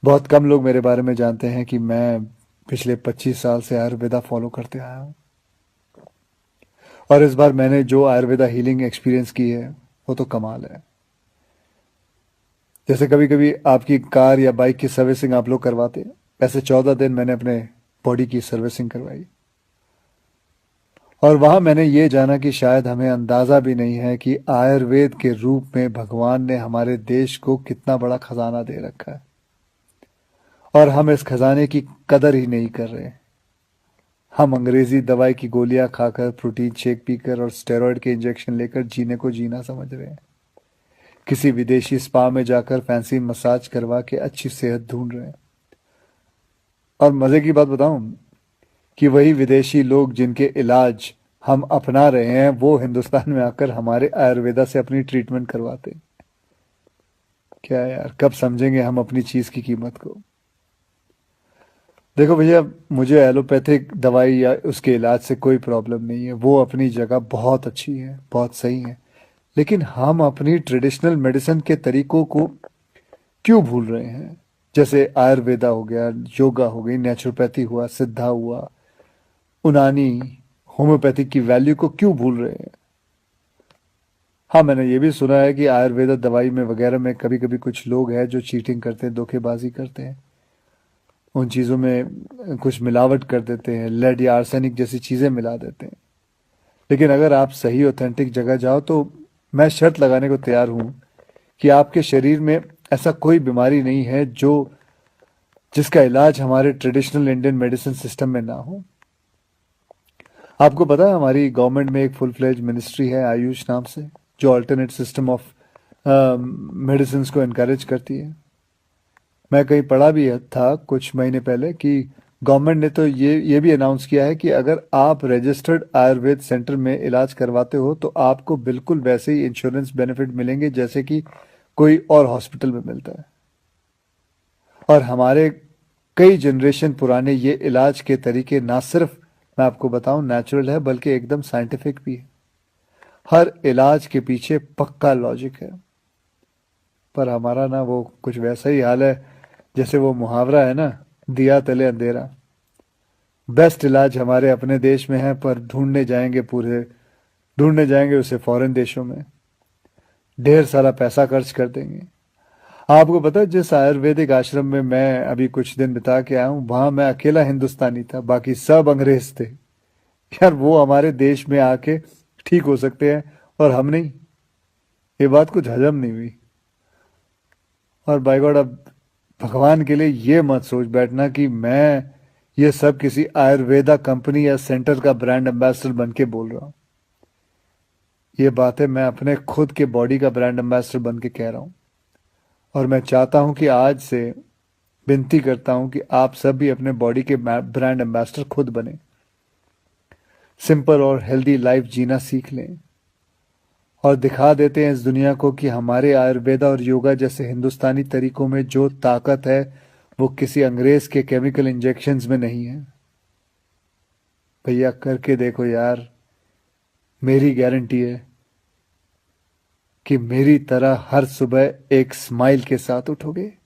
बहुत कम लोग मेरे बारे में जानते हैं कि मैं पिछले 25 साल से आयुर्वेदा फॉलो करते आया हूँ। और इस बार मैंने जो आयुर्वेदा हीलिंग एक्सपीरियंस की है वो तो कमाल है। जैसे कभी कभी आपकी कार या बाइक की सर्विसिंग आप लोग करवाते हैं, ऐसे 14 दिन मैंने अपने बॉडी की सर्विसिंग करवाई। और वहां मैंने ये जाना कि शायद हमें अंदाजा भी नहीं है कि आयुर्वेद के रूप में भगवान ने हमारे देश को कितना बड़ा खजाना दे रखा है, और हम इस खजाने की कदर ही नहीं कर रहे। हम अंग्रेजी दवाई की गोलियां खाकर, प्रोटीन शेक पीकर और स्टेरॉइड के इंजेक्शन लेकर जीने को जीना समझ रहे हैं। किसी विदेशी स्पा में जाकर फैंसी मसाज करवा के अच्छी सेहत ढूंढ रहे हैं। और मजे की बात बताऊं, कि वही विदेशी लोग जिनके इलाज हम अपना रहे हैं वो हिंदुस्तान में आकर हमारे आयुर्वेदा से अपनी ट्रीटमेंट करवाते हैं। क्या यार, कब समझेंगे हम अपनी चीज की कीमत को। देखो भैया, मुझे एलोपैथिक दवाई या उसके इलाज से कोई प्रॉब्लम नहीं है, वो अपनी जगह बहुत अच्छी है, बहुत सही है। लेकिन हम अपनी ट्रेडिशनल मेडिसिन के तरीकों को क्यों भूल रहे हैं? जैसे आयुर्वेदा हो गया, योगा हो गई, नेचुरोपैथी हुआ, सिद्धा हुआ, उनानी, होम्योपैथिक की वैल्यू को क्यों भूल रहे हैं? हाँ, मैंने ये भी सुना है कि आयुर्वेदा दवाई में वगैरह में कभी कभी कुछ लोग हैं जो चीटिंग करते हैं, धोखेबाजी करते हैं, उन चीज़ों में कुछ मिलावट कर देते हैं, लेड या आर्सेनिक जैसी चीज़ें मिला देते हैं। लेकिन अगर आप सही ऑथेंटिक जगह जाओ तो मैं शर्त लगाने को तैयार हूँ कि आपके शरीर में ऐसा कोई बीमारी नहीं है जो जिसका इलाज हमारे ट्रेडिशनल इंडियन मेडिसिन सिस्टम में ना हो। आपको पता है हमारी गवर्नमेंट में एक फुल फ्लेज मिनिस्ट्री है आयुष नाम से, जो अल्टरनेट सिस्टम ऑफ मेडिसिन को इनकरेज करती है। मैं कहीं पढ़ा भी था कुछ महीने पहले कि गवर्नमेंट ने तो ये भी अनाउंस किया है कि अगर आप रजिस्टर्ड आयुर्वेद सेंटर में इलाज करवाते हो तो आपको बिल्कुल वैसे ही इंश्योरेंस बेनिफिट मिलेंगे जैसे कि कोई और हॉस्पिटल में मिलता है। और हमारे कई जनरेशन पुराने ये इलाज के तरीके ना सिर्फ, मैं आपको बताऊं, नेचुरल है बल्कि एकदम साइंटिफिक भी है। हर इलाज के पीछे पक्का लॉजिक है। पर हमारा ना वो कुछ वैसा ही हाल है जैसे वो मुहावरा है ना, दिया तले अंधेरा। बेस्ट इलाज हमारे अपने देश में है पर ढूंढने जाएंगे उसे फॉरेन देशों में, ढेर सारा पैसा खर्च कर देंगे। आपको पता है जिस आयुर्वेदिक आश्रम में मैं अभी कुछ दिन बिता के आया हूँ, वहां मैं अकेला हिंदुस्तानी था, बाकी सब अंग्रेज थे। यार, वो हमारे देश में आके ठीक हो सकते हैं और हम नहीं। ये बात कुछ हजम नहीं हुई। और बाय गॉड, अब भगवान के लिए ये मत सोच बैठना कि मैं ये सब किसी आयुर्वेदा कंपनी या सेंटर का ब्रांड एम्बेसडर बन के बोल रहा हूँ। ये बातें मैं अपने खुद के बॉडी का ब्रांड एम्बेसडर बन के कह रहा हूँ। और मैं चाहता हूँ कि आज से विनती करता हूँ कि आप सब भी अपने बॉडी के ब्रांड एम्बेसडर खुद बने, सिंपल और हेल्दी लाइफ जीना सीख लें और दिखा देते हैं इस दुनिया को कि हमारे आयुर्वेदा और योगा जैसे हिंदुस्तानी तरीकों में जो ताकत है वो किसी अंग्रेज के केमिकल इंजेक्शंस में नहीं है। भैया, करके देखो यार, मेरी गारंटी है कि मेरी तरह हर सुबह एक स्माइल के साथ उठोगे।